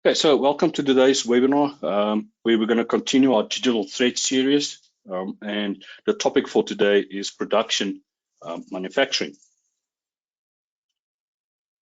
Okay, so welcome to today's webinar, where we're going to continue our digital thread series. And the topic for today is production manufacturing.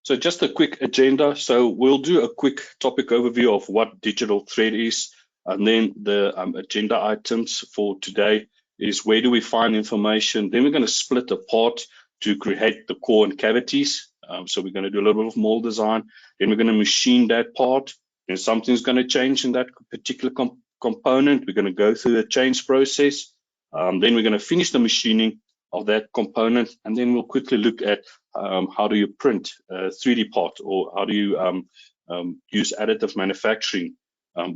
So just a quick agenda. So we'll do a quick topic overview of what digital thread is. And then the agenda items for today is where do we find information. Then we're going to split apart to create the core and cavities. So we're going to do a little bit of mold design. Then we're going to machine that part. And something's going to change in that particular component. We're going to go through the change process. Then we're going to finish the machining of that component. And then we'll quickly look at how do you print a 3D part, or how do you use additive manufacturing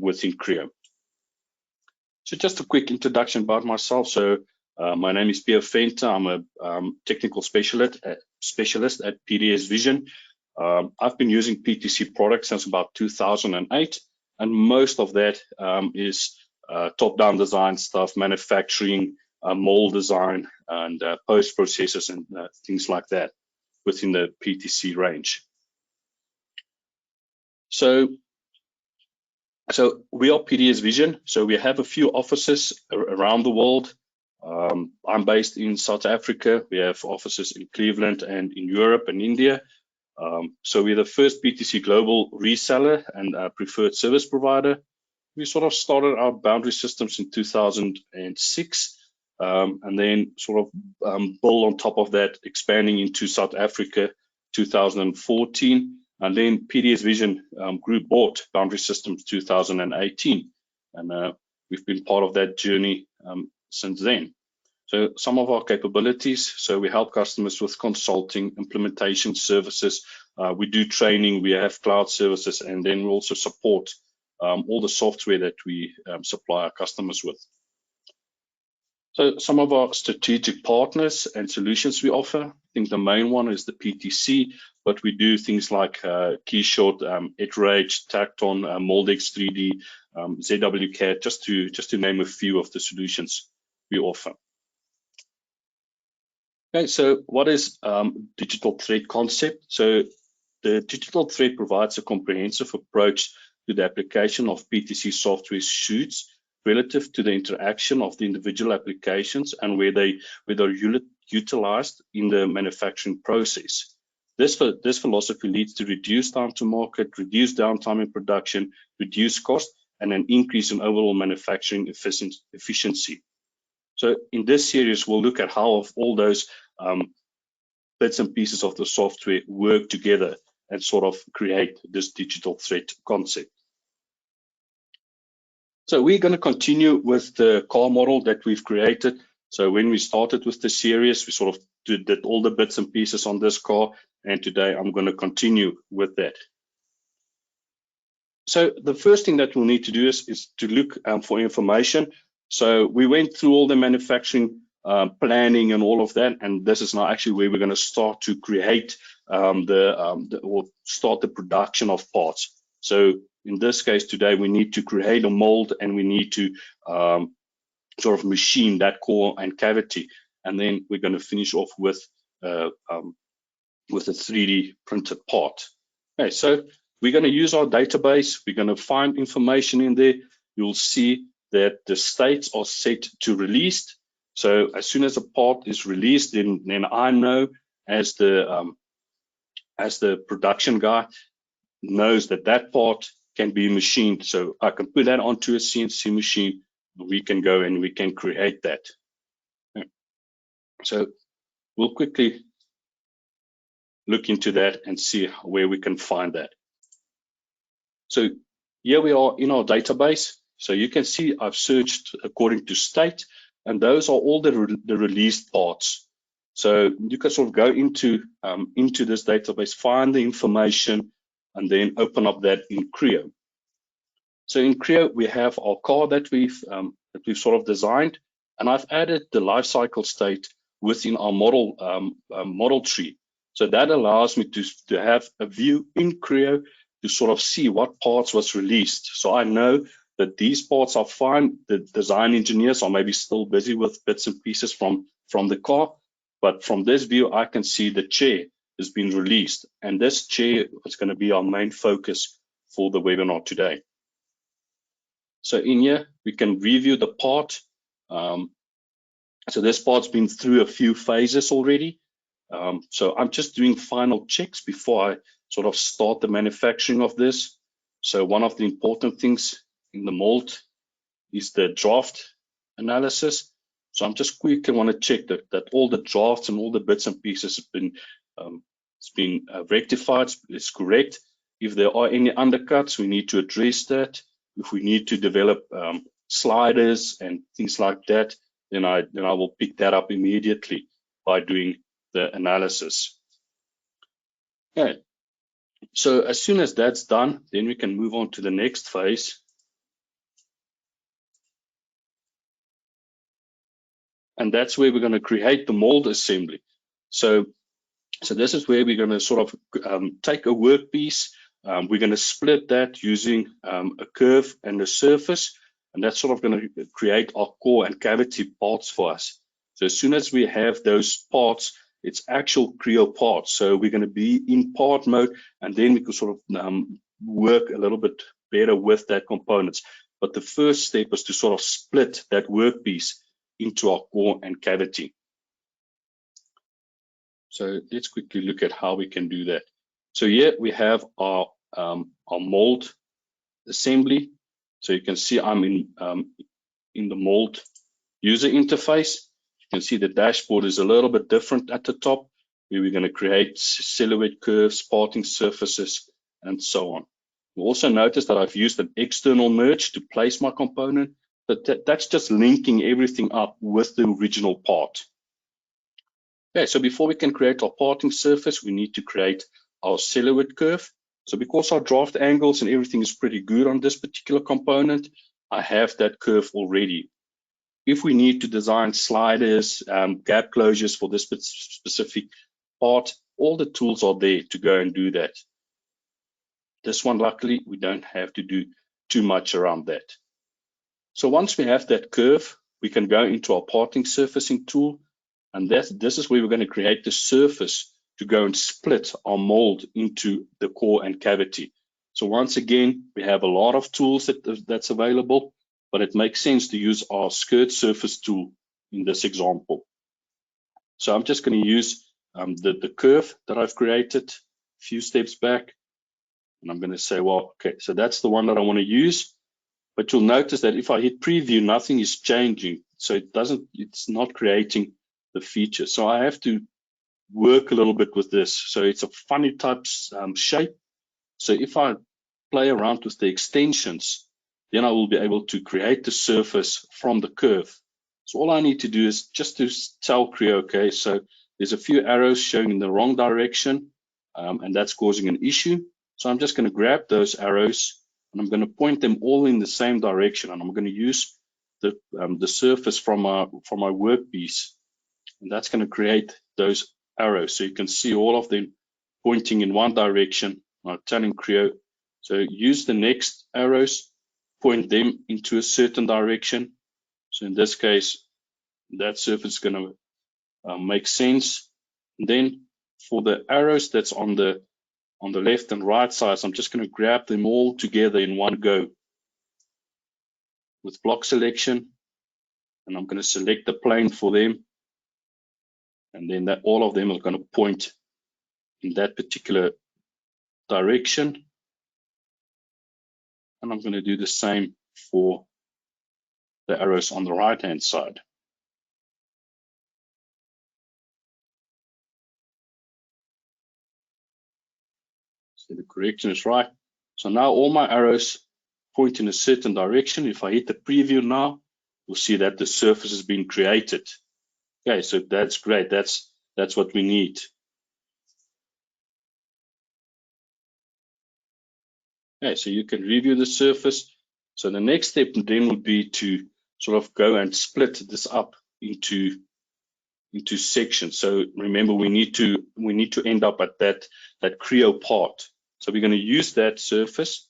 within Creo. So just a quick introduction about myself. So my name is Pierre Venter. I'm a technical specialist at PDSVISION. I've been using PTC products since about 2008, and most of that is top-down design stuff, manufacturing, mold design, and post processes and things like that within the PTC range. So we are PDSVISION. So we have a few offices around the world. I'm based in South Africa. We have offices in Cleveland and in Europe and India. So we're the first PTC global reseller and preferred service provider. We sort of started our boundary systems in 2006, and then sort of build on top of that, expanding into South Africa 2014. And then PDSVISION Group bought Boundary Systems 2018, and we've been part of that journey since then. So some of our capabilities, so we help customers with consulting, implementation services, we do training, we have cloud services, and then we also support all the software that we supply our customers with. So some of our strategic partners and solutions we offer, I think the main one is the PTC, but we do things like KeyShot, Iterate, Tacton, Moldex 3D, ZWCAD, just to name a few of the solutions we offer. Okay, so what is digital thread concept? So the digital thread provides a comprehensive approach to the application of PTC software suites relative to the interaction of the individual applications and where they're utilized in the manufacturing process. This philosophy leads to reduced time to market, reduced downtime in production, reduced cost, and an increase in overall manufacturing efficiency. So in this series, we'll look at how all those bits and pieces of the software work together and sort of create this digital thread concept. So we're going to continue with the car model that we've created. So when we started with the series, we sort of did all the bits and pieces on this car, and today I'm going to continue with that. So the first thing that we'll need to do is to look for information. So we went through all the manufacturing planning and all of that, and this is now actually where we're going to start to create or start the production of parts. So in this case today, we need to create a mold and we need to sort of machine that core and cavity, and then we're going to finish off with a 3D printed part. Okay, so we're going to use our database. We're going to find information in there. You'll see that the states are set to released. So as soon as a part is released, then I know as the production guy knows that part can be machined. So I can put that onto a CNC machine. We can go and we can create that. So we'll quickly look into that and see where we can find that. So here we are in our database. So you can see I've searched according to state, and those are all the released parts. So you can sort of go into this database, find the information, and then open up that in Creo. So in Creo, we have our car that we've sort of designed, and I've added the life cycle state within our model tree. So that allows me to have a view in Creo to sort of see what parts was released. So I know that these parts are fine. The design engineers are maybe still busy with bits and pieces from the car, but from this view, I can see the chair has been released, and this chair is going to be our main focus for the webinar today. So in here, we can review the part. So this part's been through a few phases already. So I'm just doing final checks before I sort of start the manufacturing of this. So one of the important things in the mold is the draft analysis. So I'm just quickly want to check that all the drafts and all the bits and pieces have been rectified, it's correct. If there are any undercuts, we need to address that. If we need to develop sliders and things like that, then I will pick that up immediately by doing the analysis. Okay. So as soon as that's done, then we can move on to the next phase. And that's where we're going to create the mold assembly. So this is where we're going to sort of take a workpiece. We're going to split that using a curve and a surface, and that's sort of going to create our core and cavity parts for us. So as soon as we have those parts, it's actual Creo parts. So we're going to be in part mode, and then we can sort of work a little bit better with that components. But the first step is to sort of split that workpiece into our core and cavity. So let's quickly look at how we can do that. So here we have our mold assembly. So you can see I'm in the mold user interface. You can see the dashboard is a little bit different at the top, where we're going to create silhouette curves, parting surfaces, and so on. You also notice that I've used an external merge to place my component, but that's just linking everything up with the original part. Okay, so before we can create our parting surface, we need to create our silhouette curve. So because our draft angles and everything is pretty good on this particular component, I have that curve already. If we need to design sliders, gap closures for this specific part, all the tools are there to go and do that. This one, luckily, we don't have to do too much around that. So once we have that curve, we can go into our parting surfacing tool, and this is where we're going to create the surface to go and split our mold into the core and cavity. So once again, we have a lot of tools that's available, but it makes sense to use our skirt surface tool in this example. So I'm just going to use the curve that I've created a few steps back, and I'm going to say, well, okay, so that's the one that I want to use. But you'll notice that if I hit preview, nothing is changing. So it's not creating the feature. So I have to work a little bit with this. So it's a funny type shape. So if I play around with the extensions, then I will be able to create the surface from the curve. So all I need to do is just to tell Creo, okay, so there's a few arrows showing in the wrong direction, and that's causing an issue. So I'm just going to grab those arrows, and I'm going to point them all in the same direction, and I'm going to use the surface from my workpiece, and that's going to create those arrows. So you can see all of them pointing in one direction. I'm telling Creo, so use the next arrows, point them into a certain direction. So in this case, that surface is going to make sense. And then for the arrows that's on the left and right sides, I'm just going to grab them all together in one go with block selection, and I'm going to select the plane for them, and then that all of them are going to point in that particular direction. And I'm going to do the same for the arrows on the right hand side. So the correction is right. So now all my arrows point in a certain direction. If I hit the preview now, we'll see that the surface has been created. Okay, so that's great. That's what we need. Okay, so you can review the surface. So the next step then would be to sort of go and split this up into sections. So remember, we need to end up at that Creo part. So we're going to use that surface.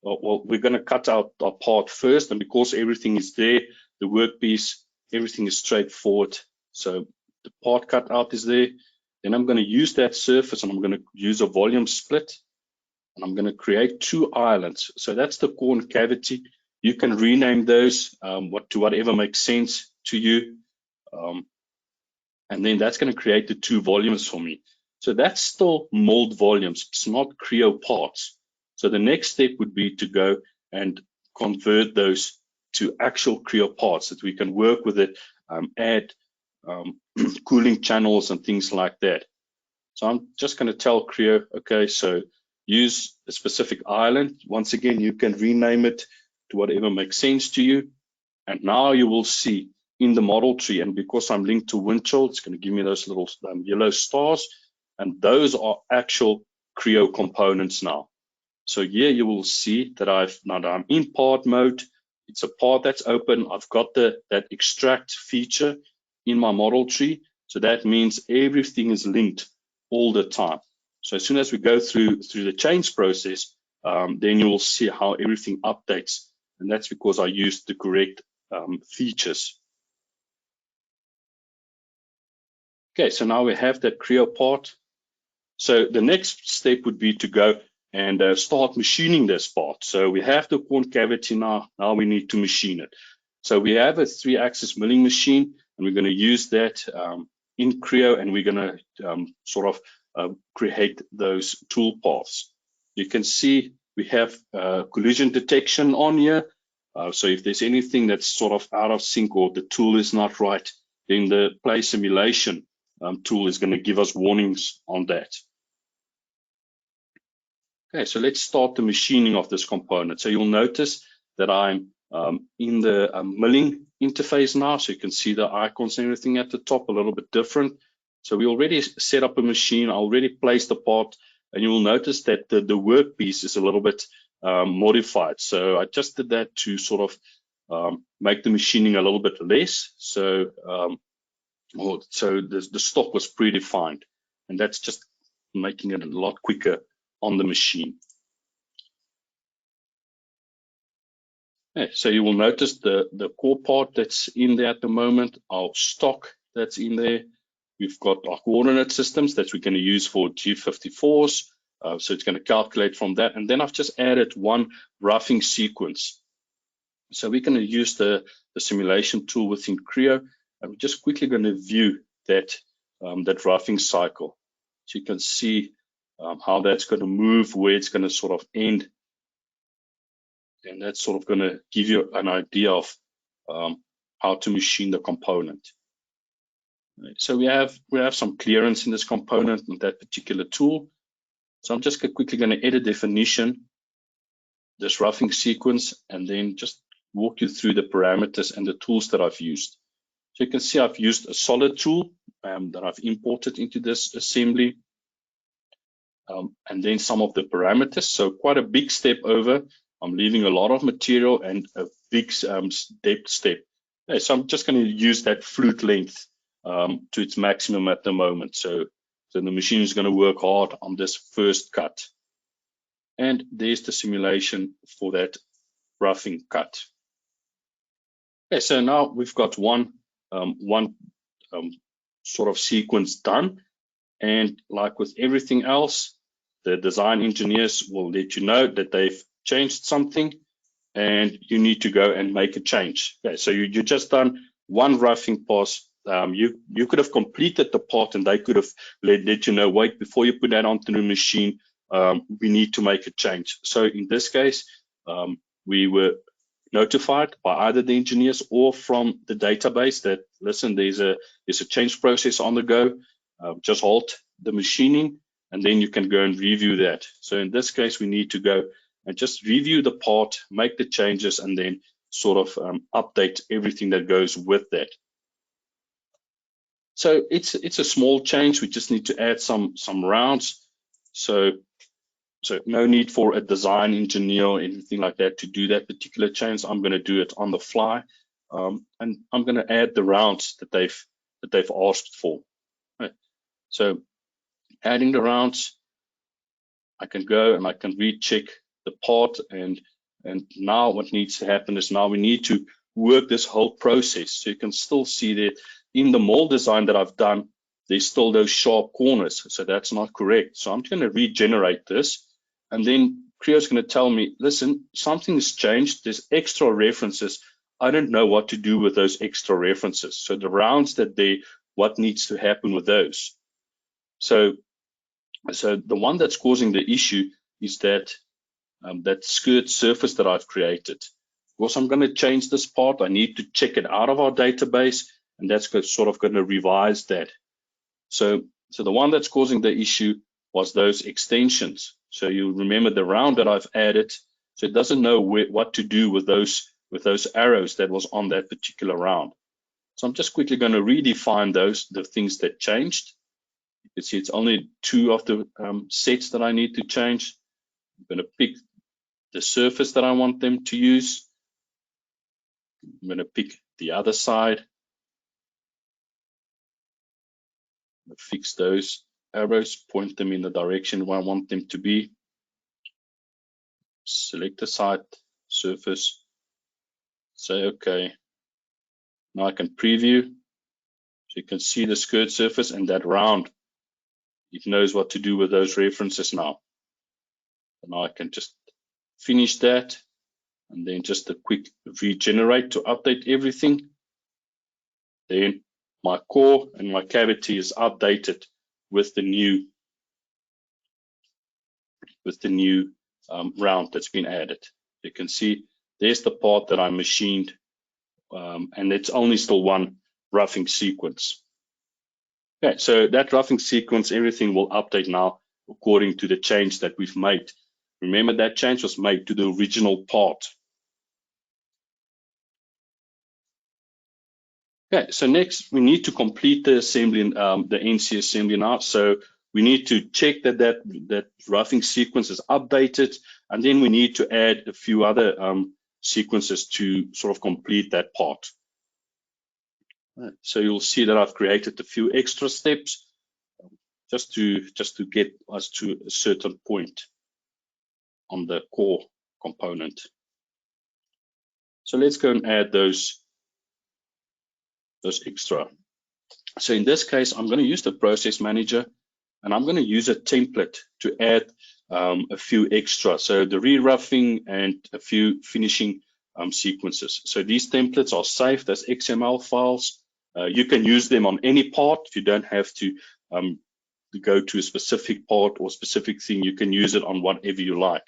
Well, we're going to cut out our part first, and because everything is there, the workpiece, everything is straightforward. So the part cut out is there. Then I'm going to use that surface, and I'm going to use a volume split. and I'm going to create 2 islands. So that's the concavity. You can rename those to whatever makes sense to you. And then that's going to create the 2 volumes for me. So that's still mold volumes. It's not Creo parts. So the next step would be to go and convert those to actual Creo parts that we can work with it, add cooling channels and things like that. So I'm just going to tell Creo, okay, so use a specific island. Once again, you can rename it to whatever makes sense to you. And now you will see in the model tree, and because I'm linked to Windchill, it's going to give me those little yellow stars, and those are actual Creo components now. So here you will see that I'm in part mode. It's a part that's open. I've got that extract feature in my model tree. So that means everything is linked all the time. So as soon as we go through the change process, then you will see how everything updates. And that's because I used the correct features. Okay, so now we have that Creo part. So the next step would be to go and start machining this part. So we have the concavity now. Now we need to machine it. So we have a 3-axis milling machine, and we're going to use that in Creo, and we're going to create those tool paths. You can see we have collision detection on here. So if there's anything that's sort of out of sync or the tool is not right, then the play simulation tool is going to give us warnings on that. Okay, so let's start the machining of this component. So you'll notice that I'm in the milling interface now. So you can see the icons and everything at the top a little bit different. So we already set up a machine. I already placed the part, and you will notice that the workpiece is a little bit modified. So I just did that to sort of make the machining a little bit less. So the stock was predefined, and that's just making it a lot quicker on the machine. Okay, so you will notice the core part that's in there at the moment, our stock that's in there. We've got our coordinate systems that we're going to use for G54s. So it's going to calculate from that. And then I've just added one roughing sequence. So we're going to use the simulation tool within Creo. And we're just quickly going to view that roughing cycle. So you can see how that's going to move, where it's going to sort of end. And that's sort of going to give you an idea of how to machine the component. So we have some clearance in this component with that particular tool. So I'm just quickly going to edit definition, this roughing sequence, and then just walk you through the parameters and the tools that I've used. So you can see I've used a solid tool that I've imported into this assembly, and then some of the parameters. So quite a big step over. I'm leaving a lot of material and a big depth step. Okay, so I'm just going to use that flute length to its maximum at the moment. So the machine is going to work hard on this first cut. And there's the simulation for that roughing cut. Okay, so now we've got one sort of sequence done. And like with everything else, the design engineers will let you know that they've changed something and you need to go and make a change. Okay, so you just done one roughing pass. You could have completed the part and they could have let you know, wait, before you put that onto the machine, we need to make a change. So in this case, we were notified by either the engineers or from the database that, listen, there's a change process on the go. Just halt the machining and then you can go and review that. So in this case, we need to go and just review the part, make the changes, and then sort of update everything that goes with that. So it's a small change. We just need to add some rounds. So no need for a design engineer or anything like that to do that particular change. I'm going to do it on the fly, and I'm going to add the rounds that they've asked for. Right. So adding the rounds, I can go and I can recheck the part, and now what needs to happen is now we need to work this whole process. So you can still see that in the mold design that I've done, there's still those sharp corners. So that's not correct. So I'm going to regenerate this, and then Creo's going to tell me, listen, something has changed. There's extra references. I don't know what to do with those extra references. So the rounds that what needs to happen with those? So the one that's causing the issue is that that skirt surface that I've created. Because I'm going to change this part, I need to check it out of our database, and that's sort of going to revise that. So the one that's causing the issue was those extensions. So you remember the round that I've added, so it doesn't know what to do with those arrows that was on that particular round. So I'm just quickly going to redefine the things that changed. You can see it's only 2 of the sets that I need to change. I'm going to pick the surface that I want them to use. I'm going to pick the other side. I'm going to fix those arrows, point them in the direction where I want them to be. Select the side surface. Say OK. Now I can preview. So you can see the skirt surface and that round. It knows what to do with those references now. And now I can just finish that. And then just a quick regenerate to update everything. Then my core and my cavity is updated with the new round that's been added. You can see there's the part that I machined, and it's only still one roughing sequence. Okay, so that roughing sequence, everything will update now according to the change that we've made. Remember, that change was made to the original part. Okay, so next we need to complete the assembly, the NC assembly now. So we need to check that roughing sequence is updated, and then we need to add a few other sequences to sort of complete that part. Right, so you'll see that I've created a few extra steps just to get us to a certain point on the core component. So let's go and add those extra. So in this case, I'm going to use the process manager, and I'm going to use a template to add a few extra. So the re-roughing and a few finishing sequences. So these templates are saved as XML files. You can use them on any part. You don't have to go to a specific part or specific thing. You can use it on whatever you like.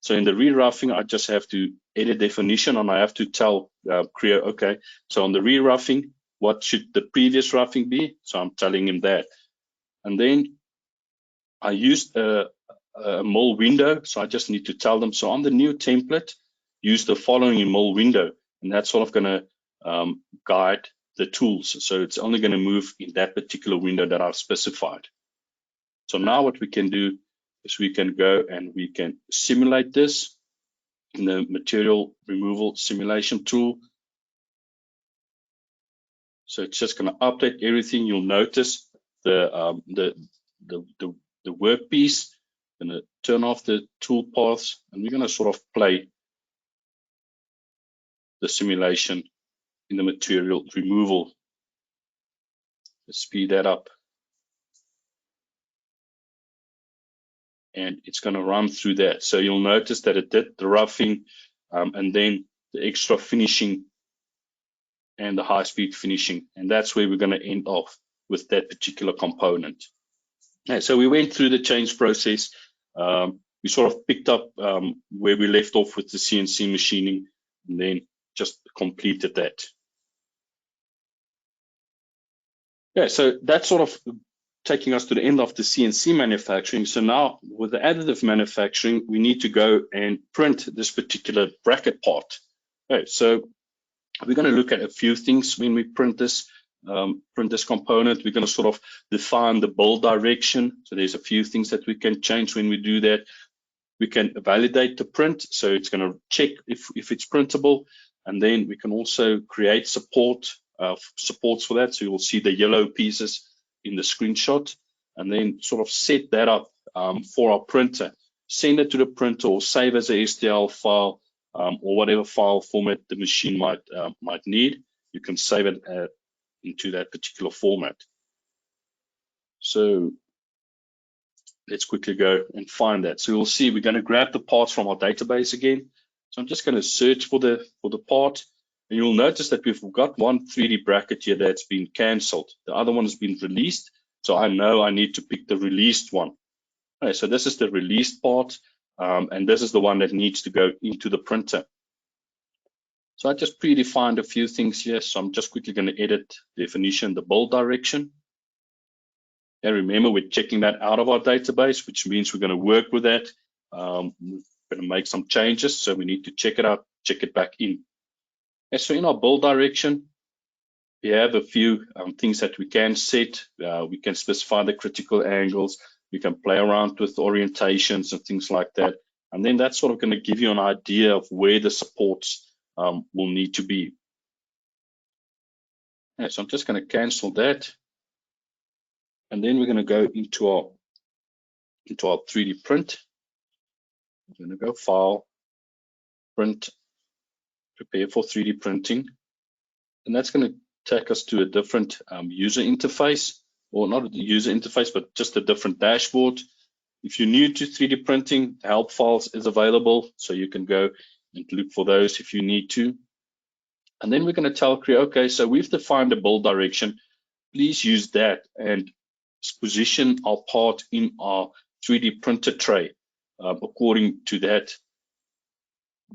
So in the re-roughing, I just have to edit definition, and I have to tell Creo, okay, so on the re-roughing, what should the previous roughing be? So I'm telling him that. And then I used a mole window, so I just need to tell them, so on the new template, use the following mole window, and that's sort of going to guide the tools. So it's only going to move in that particular window that I've specified. So now what we can do is we can go and we can simulate this in the material removal simulation tool. So it's just going to update everything. You'll notice the workpiece. I'm going to turn off the tool paths, and we're going to sort of play the simulation in the material removal. Let's speed that up. And it's going to run through that. So you'll notice that it did the roughing and then the extra finishing and the high-speed finishing. And that's where we're going to end off with that particular component. Okay, so we went through the change process. We sort of picked up where we left off with the CNC machining, and then just completed that. Yeah, so that's sort of taking us to the end of the CNC manufacturing. So now with the additive manufacturing, we need to go and print this particular bracket part. Okay, so we're going to look at a few things when we print this component. We're going to sort of define the build direction. So there's a few things that we can change when we do that. We can validate the print, so it's going to check if it's printable, and then we can also create supports for that. So you'll see the yellow pieces in the screenshot, and then sort of set that up for our printer. Send it to the printer or save as a STL file or whatever file format the machine might need. You can save it into that particular format. So let's quickly go and find that. So you'll see we're going to grab the parts from our database again. So I'm just going to search for the part, and you'll notice that we've got one 3D bracket here that's been cancelled. The other one has been released, so I know I need to pick the released one. Okay, so this is the released part, and this is the one that needs to go into the printer. So I just predefined a few things here, so I'm just quickly going to edit definition, the build direction. And remember, we're checking that out of our database, which means we're going to work with that. We're going to make some changes, so we need to check it out, check it back in. And so in our build direction, we have a few things that we can set. We can specify the critical angles. We can play around with orientations and things like that. And then that's sort of going to give you an idea of where the supports will need to be. Yeah, so I'm just going to cancel that. And then we're going to go into our 3D print. I'm going to go File, Print, Prepare for 3D printing. And that's going to take us to a different user interface, or not a user interface, but just a different dashboard. If you're new to 3D printing, the help files is available, so you can go and look for those if you need to. And then we're going to tell Creo, okay, so we've defined a build direction. Please use that and position our part in our 3D printer tray according to that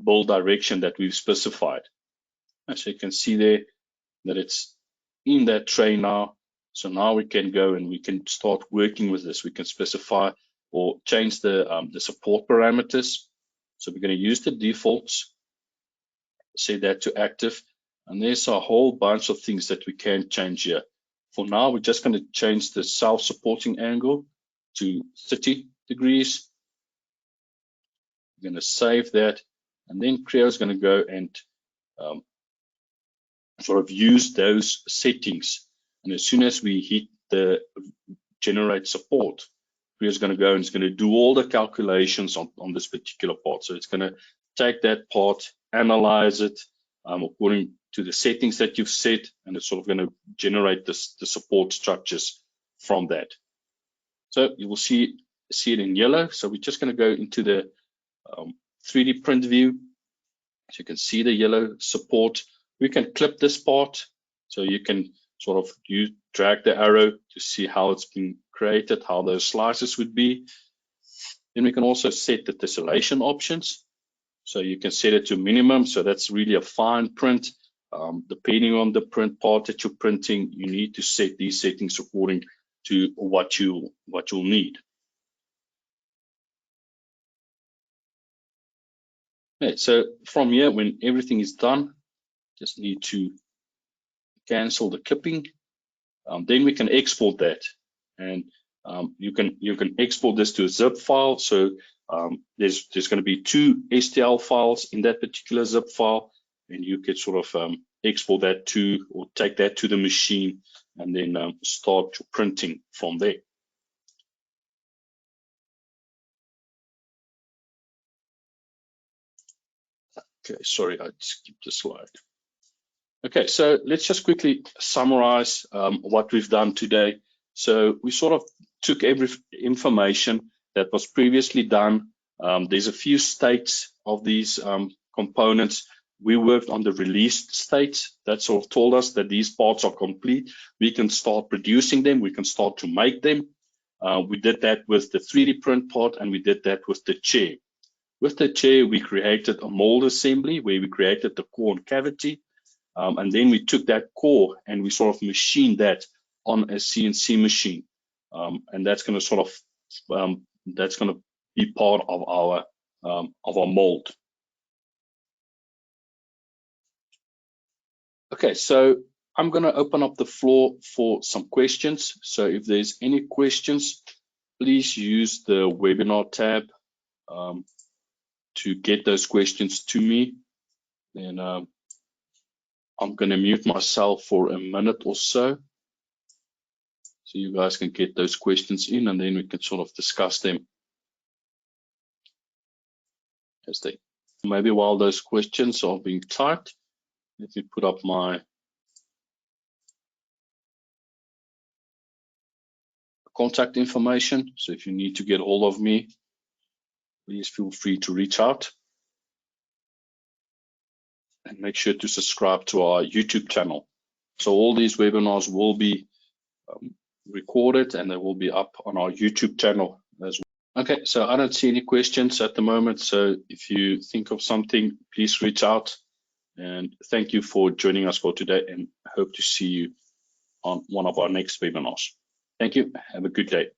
build direction that we've specified. And so you can see there that it's in that tray now. So now we can go and we can start working with this. We can specify or change the support parameters. So we're going to use the defaults, set that to active, and there's a whole bunch of things that we can change here. For now, we're just going to change the self-supporting angle to 30 degrees. We're going to save that, and then Creo is going to go and sort of use those settings. And as soon as we hit the generate support, Creo is going to go and it's going to do all the calculations on this particular part. So it's going to take that part, analyze it according to the settings that you've set, and it's sort of going to generate the support structures from that. So you will see it in yellow. So we're just going to go into the 3D print view. So you can see the yellow support. We can clip this part, so you can sort of drag the arrow to see how it's been created, how those slices would be. Then we can also set the tessellation options. So you can set it to minimum, so that's really a fine print. Depending on the print part that you're printing, you need to set these settings according to what you'll need. Okay, so from here, when everything is done, just need to cancel the clipping. Then we can export that, and you can export this to a zip file. So there's going to be 2 STL files in that particular zip file, and you could sort of export that to, or take that to the machine, and then start your printing from there. Okay, sorry, I skipped a slide. Okay, so let's just quickly summarize what we've done today. So we sort of took every information that was previously done. There's a few states of these components. We worked on the released states that sort of told us that these parts are complete. We can start producing them. We can start to make them. We did that with the 3D print part, and we did that with the chair. With the chair, we created a mold assembly where we created the core and cavity. And then we took that core and we sort of machined that on a CNC machine. And that's going to sort of, that's going to be part of our mold. Okay, so I'm going to open up the floor for some questions. So if there's any questions, please use the webinar tab to get those questions to me. And I'm going to mute myself for a minute or so you guys can get those questions in, and then we can sort of discuss them as they, maybe while those questions are being typed, let me put up my contact information. So if you need to get hold of me, please feel free to reach out. And make sure to subscribe to our YouTube channel. So all these webinars will be recorded and they will be up on our YouTube channel as well. Okay, so I don't see any questions at the moment. So if you think of something, please reach out. And thank you for joining us for today, and hope to see you on one of our next webinars. Thank you. Have a good day.